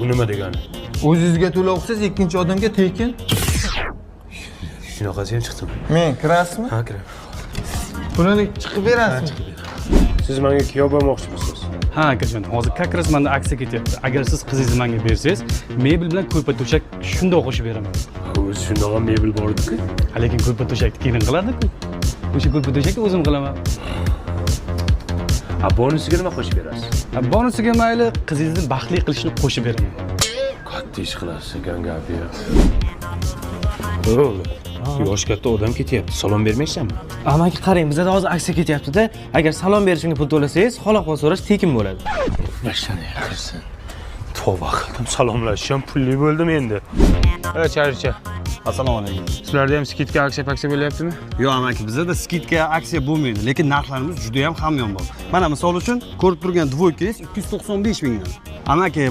Bu nima degani? O'zingizga to'lovsiz ikkinchi odamga tekin. Shunaqasi ham chiqdimi? Men kirasizmi? Ha, kiraman. Pulini chiqib berasizmi? Siz menga kuyov bo'lmoqchimisiz? Ha akajon, hozir как раз menda aksiya ketyapti. Agar siz qizingizni menga bersangiz, mebel bilan ko'rpa to'shak shundoq qo'shib beraman. O'zi shundoq ham mebel bor-ku. Lekin ko'rpa to'shakni kelin qiladi-ku. O'sha ko'rpa to'shakni o'zim qilaman. Ha, bonusiga nima qo'shib berasiz? Bonusiga mayli qizingizni baxtli qilishni qo'shib beraman. Katta ish qilasiz ekan gapi. O'g'lim, yosh katta odam ketyapti. Salom bermaysanmi? Amaki qarang, bizda hozir aksiya ketyapti-da. Agar salom berishimga pul to'lasangiz, xaloq-xol so'rash tekin bo'ladi. Mashina kirsin. Tavba qildim, salomlashishim pulli bo'ldim endi. Chayircha. Assalomu alaykum. Sizlarda ham skidka aksiya bo'lyaptimi? Yo'q amaki, bizda skidka aksiya bo'lmaydi, lekin narxlarimiz juda ham hamyon bor. Mana misol uchun ko'rib turgan dvoykangiz 295 mingdan. Amaki